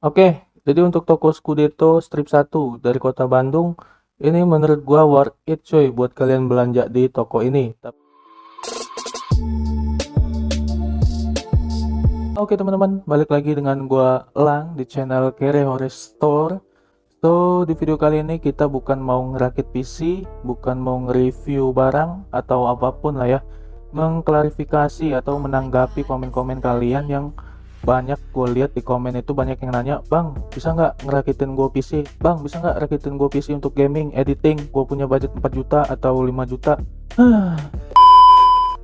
Oke, jadi untuk toko Scudetto strip 1 dari kota Bandung, ini menurut gua worth it cuy buat kalian belanja di toko ini. Oke teman-teman, balik lagi dengan gua Elang di channel Kere Horror Store. So, di video kali ini kita bukan mau ngerakit PC, bukan mau nge-review barang atau apapun lah ya, mengklarifikasi atau menanggapi komen-komen kalian yang banyak gue lihat di komen itu banyak yang nanya, bang bisa nggak ngerakitin gue PC, bang bisa nggak rakitin gue PC untuk gaming, editing, gue punya budget 4 juta atau 5 juta.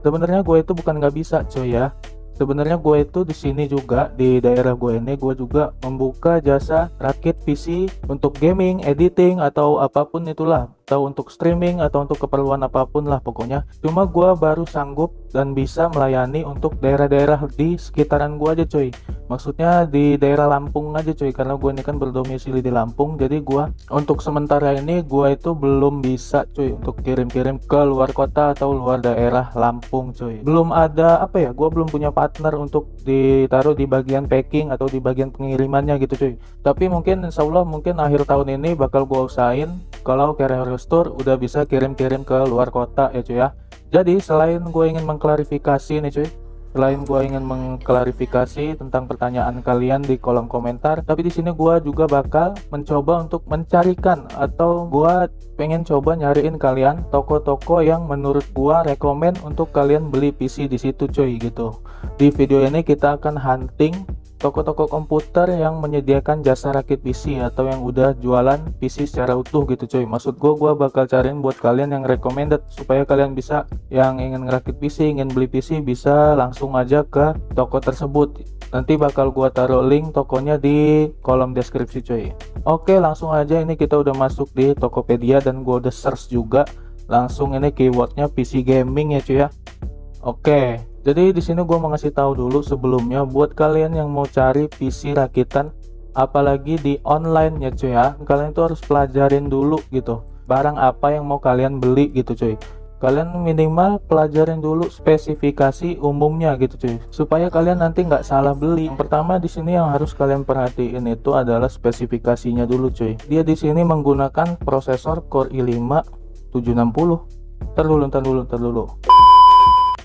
Sebenarnya gue itu bukan nggak bisa cuy ya. Sebenarnya gue itu di sini juga di daerah gue ini gue juga membuka jasa rakit PC untuk gaming, editing atau apapun itulah, atau untuk streaming atau untuk keperluan apapun lah pokoknya. Cuma gue baru sanggup dan bisa melayani untuk daerah-daerah di sekitaran gue aja cuy. Maksudnya di daerah Lampung aja cuy, karena gue ini kan berdomisili di Lampung. Jadi gue untuk sementara ini gue itu belum bisa cuy untuk kirim-kirim ke luar kota atau luar daerah Lampung cuy. Belum ada apa ya, gue belum punya partner untuk ditaruh di bagian packing atau di bagian pengirimannya gitu cuy. Tapi mungkin insya Allah mungkin akhir tahun ini bakal gue usahain kalau Kere Horror Store udah bisa kirim-kirim ke luar kota ya cuy ya. Jadi selain gue ingin mengklarifikasi nih cuy, selain gue ingin mengklarifikasi tentang pertanyaan kalian di kolom komentar, tapi di sini gue juga bakal mencoba untuk mencarikan atau gue pengen coba nyariin kalian toko-toko yang menurut gue rekomen untuk kalian beli PC di situ cuy gitu. Di video ini kita akan hunting toko-toko komputer yang menyediakan jasa rakit PC atau yang udah jualan PC secara utuh gitu cuy. Maksud gua bakal cariin buat kalian yang recommended supaya kalian bisa yang ingin ngerakit PC, ingin beli PC bisa langsung aja ke toko tersebut. Nanti bakal gua taruh link tokonya di kolom deskripsi cuy. Oke, langsung aja ini kita udah masuk di Tokopedia dan gua udah search juga. Langsung ini keywordnya PC gaming ya cuy ya. Oke, jadi di sini gue mau ngasih tahu dulu sebelumnya buat kalian yang mau cari PC rakitan, apalagi di online ya cuy ya, kalian itu harus pelajarin dulu gitu, barang apa yang mau kalian beli gitu cuy. Kalian minimal pelajarin dulu spesifikasi umumnya gitu cuy, supaya kalian nanti nggak salah beli. Yang pertama di sini yang harus kalian perhatiin itu adalah spesifikasinya dulu cuy. Dia di sini menggunakan prosesor Core i5 760. Ntar dulu.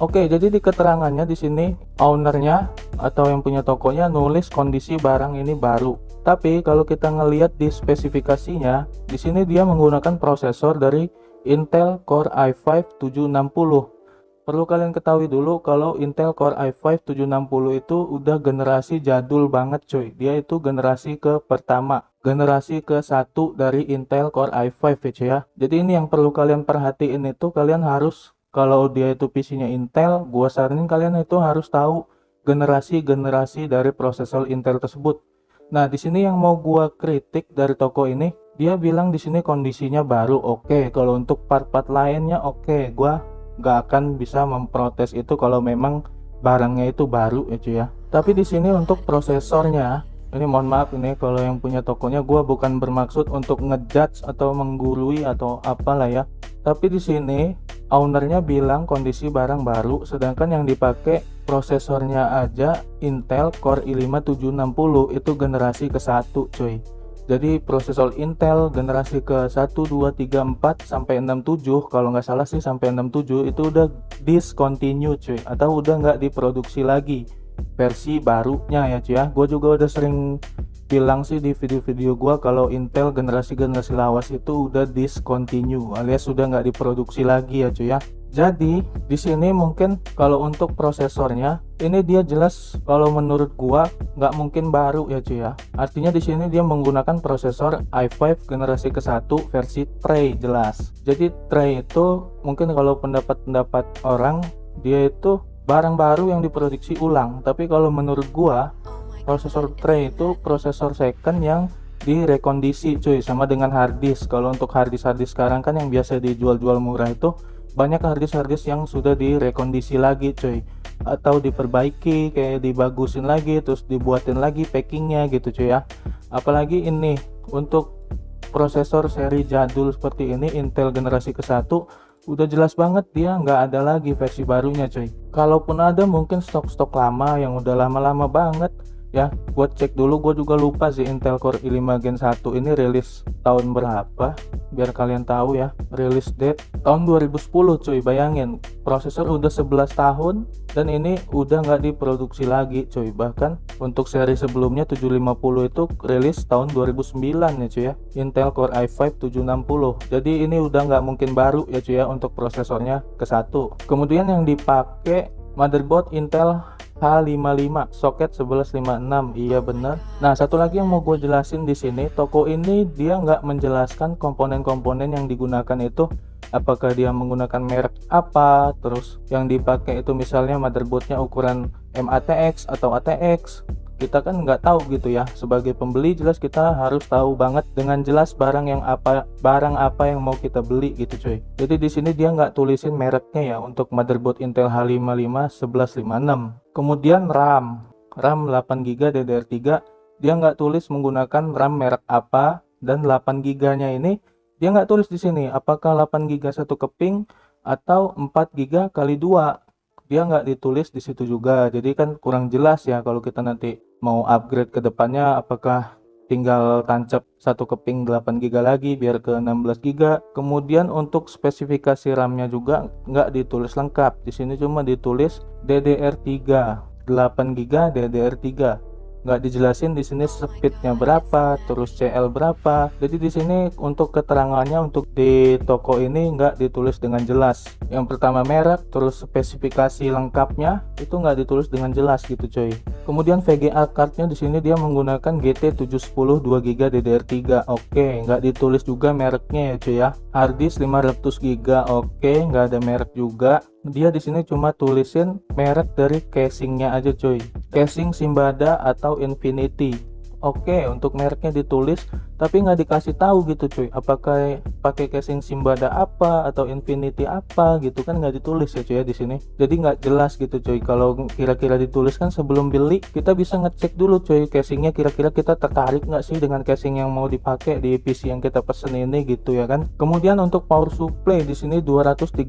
Oke, jadi di keterangannya di sini ownernya atau yang punya tokonya nulis kondisi barang ini baru. Tapi kalau kita ngelihat di spesifikasinya, di sini dia menggunakan prosesor dari Intel Core i5 760. Perlu kalian ketahui dulu kalau Intel Core i5 760 itu udah generasi jadul banget cuy. Dia itu generasi ke pertama, generasi ke satu dari Intel Core i5 ya cuy ya. Jadi ini yang perlu kalian perhatiin itu, kalian harus kalau dia itu PC-nya Intel, gua saranin kalian itu harus tahu generasi-generasi dari prosesor Intel tersebut. Nah, di sini yang mau gua kritik dari toko ini, dia bilang di sini kondisinya baru. Oke, kalau untuk part-part lainnya oke, gua nggak akan bisa memprotes itu kalau memang barangnya itu baru ya cuy ya. Tapi di sini untuk prosesornya, ini mohon maaf ini kalau yang punya tokonya, gua bukan bermaksud untuk ngejudge atau menggurui atau apalah ya. Tapi di sini ownernya bilang kondisi barang baru, sedangkan yang dipakai prosesornya aja Intel Core i5 760 itu generasi ke-1 cuy. Jadi prosesor Intel generasi ke-1, 2, 3, 4 sampai 67, kalau nggak salah sih sampai 67 itu udah discontinue cuy, atau udah nggak diproduksi lagi versi barunya ya cuy ya. Gue juga udah sering bilang sih di video-video gua kalau Intel generasi-generasi lawas itu udah discontinue alias sudah nggak diproduksi lagi ya cuy ya. Jadi di sini mungkin kalau untuk prosesornya ini dia jelas kalau menurut gua nggak mungkin baru ya cuy ya. Artinya di sini dia menggunakan prosesor i5 generasi ke-1 versi tray jelas. Jadi tray itu mungkin kalau pendapat orang dia itu barang baru yang diproduksi ulang, tapi kalau menurut gua prosesor tray itu prosesor second yang direkondisi cuy, sama dengan harddisk. Kalau untuk harddisk sekarang kan yang biasa dijual-jual murah itu banyak harddisk yang sudah direkondisi lagi cuy, atau diperbaiki kayak dibagusin lagi terus dibuatin lagi packingnya gitu cuy ya. Apalagi ini untuk prosesor seri jadul seperti ini Intel generasi ke-1 udah jelas banget dia nggak ada lagi versi barunya cuy. Kalaupun ada mungkin stok-stok lama yang udah lama-lama banget ya. Gua cek dulu, gua juga lupa sih Intel Core i5 Gen 1 ini rilis tahun berapa, biar kalian tahu ya. Rilis date tahun 2010 cuy, bayangin prosesor udah 11 tahun dan ini udah nggak diproduksi lagi cuy. Bahkan untuk seri sebelumnya 750 itu rilis tahun 2009 ya cuy ya, Intel Core i5 760. Jadi ini udah nggak mungkin baru ya cuy ya untuk prosesornya ke satu. Kemudian yang dipakai motherboard Intel H55 soket 1156, iya bener. Nah, satu lagi yang mau gue jelasin di sini, toko ini dia nggak menjelaskan komponen-komponen yang digunakan itu, apakah dia menggunakan merek apa, terus yang dipakai itu misalnya motherboardnya ukuran MATX atau ATX. Kita kan nggak tahu gitu ya. Sebagai pembeli jelas kita harus tahu banget dengan jelas barang apa yang mau kita beli gitu cuy. Jadi di sini dia nggak tulisin mereknya ya untuk motherboard Intel H55 1156. Kemudian RAM 8GB DDR3, dia nggak tulis menggunakan RAM merek apa, dan 8GB nya ini dia nggak tulis di sini apakah 8GB satu keping atau 4GB kali 2. Dia nggak ditulis di situ juga, jadi kan kurang jelas ya kalau kita nanti mau upgrade ke depannya, apakah tinggal tancap satu keping 8GB lagi biar ke 16GB. Kemudian untuk spesifikasi RAM-nya juga nggak ditulis lengkap. Di sini cuma ditulis DDR3 8GB DDR3. Nggak dijelasin di sini speednya berapa, terus CL berapa. Jadi di sini untuk keterangannya untuk di toko ini nggak ditulis dengan jelas. Yang pertama merek, terus spesifikasi lengkapnya itu nggak ditulis dengan jelas gitu coy. Kemudian VGA cardnya di sini dia menggunakan GT710 2GB DDR3. Oke, nggak ditulis juga mereknya ya cuy ya. Harddisk 500GB. Oke, nggak ada merek juga. Dia di sini cuma tulisin merek dari casingnya aja cuy, casing Simbada atau Infinity. Oke, untuk mereknya ditulis tapi nggak dikasih tahu gitu cuy, apakah pakai casing Simbada apa atau Infinity apa gitu kan, nggak ditulis ya cuy ya di sini. Jadi nggak jelas gitu cuy. Kalau kira-kira ditulis kan sebelum beli kita bisa ngecek dulu cuy casingnya, kira-kira kita tertarik nggak sih dengan casing yang mau dipakai di PC yang kita pesen ini gitu ya kan. Kemudian untuk power supply di sini 235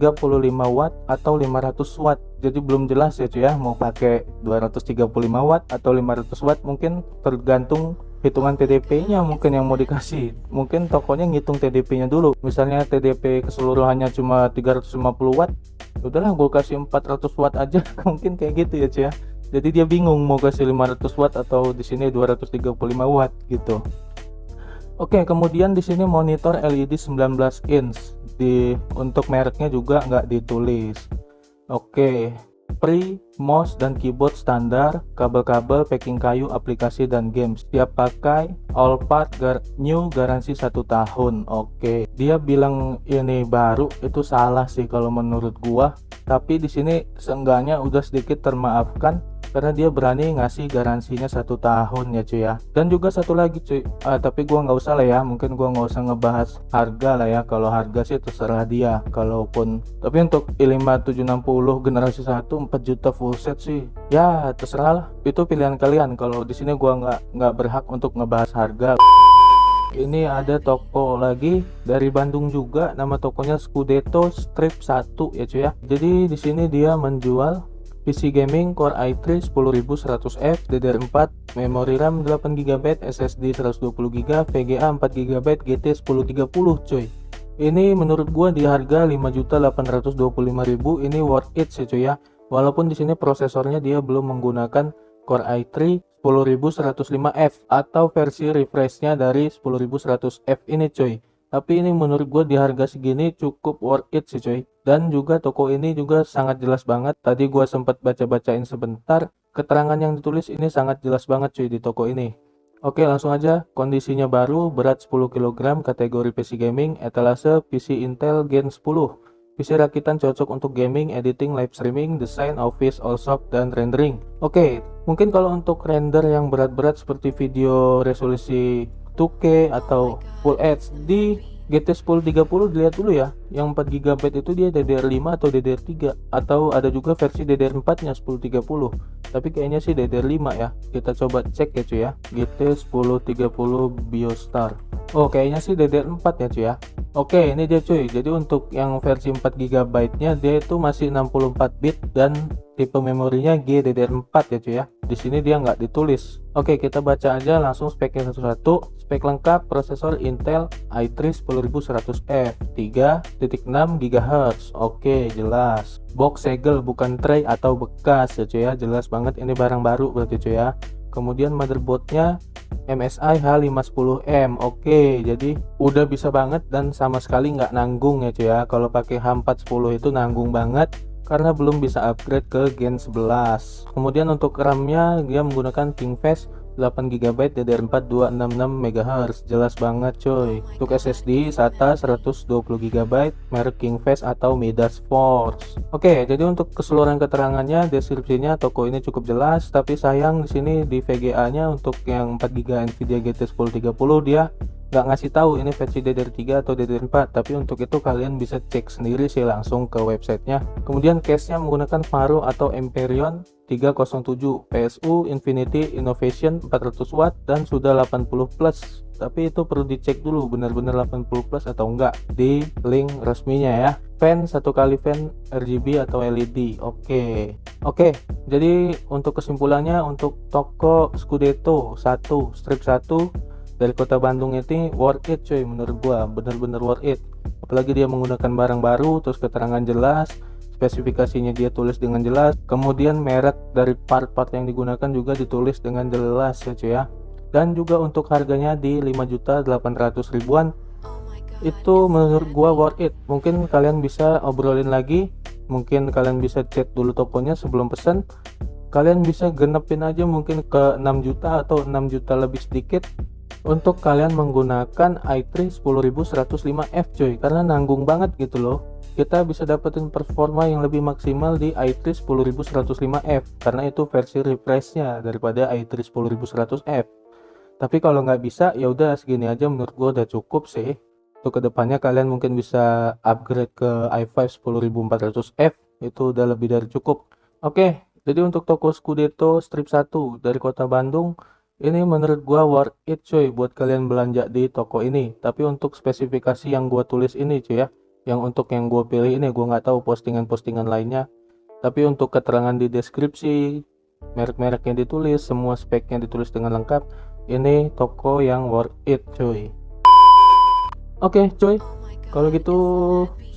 watt atau 500 watt. Jadi belum jelas ya cuy ya, mau pakai 235 watt atau 500 watt, mungkin tergantung hitungan TDP-nya mungkin yang mau dikasih. Mungkin tokonya ngitung TDP-nya dulu. Misalnya TDP keseluruhannya cuma 350 watt, udahlah gue kasih 400 watt aja. Mungkin kayak gitu ya cuy ya. Jadi dia bingung mau kasih 500 watt atau di sini 235 watt gitu. Oke, kemudian di sini monitor LED 19 inch. Untuk mereknya juga nggak ditulis. Oke, mouse dan keyboard standar, kabel-kabel, packing kayu, aplikasi dan games. Siap pakai, all part new, garansi 1 tahun. Oke, dia bilang ini baru, itu salah sih kalau menurut gua. Tapi di sini seenggaknya udah sedikit termaafkan karena dia berani ngasih garansinya 1 tahun ya cuy ya. Dan juga satu lagi cuy, tapi gua nggak usah lah ya, mungkin gua nggak usah ngebahas harga lah ya. Kalau harga sih terserah dia, kalaupun tapi untuk i5 760 generasi 1 4 juta full set sih ya terserah lah, itu pilihan kalian. Kalau di sini gua nggak berhak untuk ngebahas harga. Ini ada toko lagi dari Bandung juga, nama tokonya Scudetto Strip 1 ya cuy ya. Jadi di sini dia menjual PC gaming Core i3 10100F DDR4, memori RAM 8GB, SSD 120GB, VGA 4GB, GT 1030 cuy. Ini menurut gua di harga 5.825.000 ini worth it sih cuy ya. Walaupun di sini prosesornya dia belum menggunakan Core i3 10105F atau versi refreshnya dari 10100F ini cuy. Tapi ini menurut gue di harga segini cukup worth it sih cuy. Dan juga toko ini juga sangat jelas banget. Tadi gue sempat baca-bacain sebentar, keterangan yang ditulis ini sangat jelas banget cuy di toko ini. Oke, langsung aja. Kondisinya baru, berat 10 kg, kategori PC gaming, etalase PC Intel Gen 10. PC rakitan cocok untuk gaming, editing, live streaming, desain, office, all shop, dan rendering. Oke, mungkin kalau untuk render yang berat-berat seperti video resolusi 2K atau Full HD, GT1030 dilihat dulu ya. Yang 4GB itu dia DDR5 atau DDR3, atau ada juga versi DDR4 nya 1030. Tapi kayaknya sih DDR5 ya. Kita coba cek ya cuy ya. GT1030 Biostar. Oh, kayaknya sih DDR4 ya cuy ya. Oke, ini dia cuy. Jadi untuk yang versi 4 GB nya dia itu masih 64 bit dan tipe memorinya GDDR4 ya cuy ya. Di sini dia nggak ditulis. Oke, kita baca aja langsung speknya satu-satu. Spek lengkap prosesor Intel i3 10100F 3.6 GHz. Oke, jelas. Box segel bukan tray atau bekas ya cuy ya. Jelas banget ini barang baru berarti cuy ya. Kemudian motherboardnya MSI H510M. Oke, jadi udah bisa banget dan sama sekali nggak nanggung ya cuy ya. Kalau pakai H410 itu nanggung banget karena belum bisa upgrade ke Gen 11. Kemudian untuk RAM-nya dia menggunakan KingFash 8 GB DDR4 266 MHz. Jelas banget coy. Untuk SSD SATA 120 GB merek KingFash atau Midas Force. Oke, jadi untuk keseluruhan keterangannya, deskripsinya toko ini cukup jelas, tapi sayang di sini di VGA-nya untuk yang 4 GB Nvidia GT 1030 dia nggak ngasih tahu ini versi DDR3 atau DDR4, tapi untuk itu kalian bisa cek sendiri sih langsung ke websitenya. Kemudian case-nya menggunakan Faro atau Empyrean 307 PSU Infinity Innovation 400 watt dan sudah 80 plus, tapi itu perlu dicek dulu benar-benar 80 plus atau enggak di link resminya ya. Fan 1 kali fan RGB atau LED. Oke, jadi untuk kesimpulannya, untuk toko Scudetto 1 strip 1 dari kota Bandung ini worth it coy, menurut gua bener-bener worth it. Apalagi dia menggunakan barang baru, terus keterangan jelas, spesifikasinya dia tulis dengan jelas, kemudian merek dari part-part yang digunakan juga ditulis dengan jelas ya cuy ya. Dan juga untuk harganya di 5.800.000-an itu menurut gua worth it. Mungkin kalian bisa obrolin lagi, mungkin kalian bisa chat dulu tokonya sebelum pesan. Kalian bisa genepin aja mungkin ke 6 juta atau 6 juta lebih sedikit untuk kalian menggunakan i3 10105F coy, karena nanggung banget gitu loh. Kita bisa dapetin performa yang lebih maksimal di i3 10105F karena itu versi refreshnya daripada i3 10100F. Tapi kalau nggak bisa ya udah segini aja, menurut gua udah cukup sih. Untuk kedepannya kalian mungkin bisa upgrade ke i5 10400F, itu udah lebih dari cukup. Oke, jadi untuk toko Scudetto strip 1 dari kota Bandung ini menurut gua worth it cuy buat kalian belanja di toko ini. Tapi untuk spesifikasi yang gua tulis ini cuy ya, yang untuk yang gua pilih ini, gua nggak tahu postingan-postingan lainnya. Tapi untuk keterangan di deskripsi, merek-merek yang ditulis, semua speknya ditulis dengan lengkap. Ini toko yang worth it cuy. Oke cuy, kalau gitu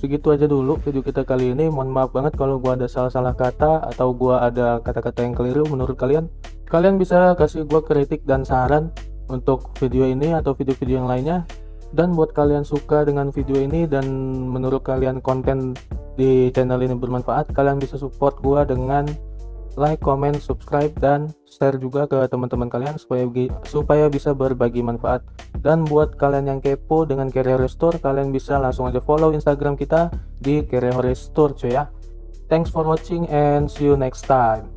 segitu aja dulu video kita kali ini. Mohon maaf banget kalau gua ada salah-salah kata atau gua ada kata-kata yang keliru menurut kalian. Kalian bisa kasih gua kritik dan saran untuk video ini atau video-video yang lainnya. Dan buat kalian suka dengan video ini dan menurut kalian konten di channel ini bermanfaat, kalian bisa support gua dengan like, comment, subscribe, dan share juga ke teman-teman kalian supaya bisa berbagi manfaat. Dan buat kalian yang kepo dengan Carrier Restore, kalian bisa langsung aja follow Instagram kita di Carrier Restore cuy ya. Thanks for watching and see you next time.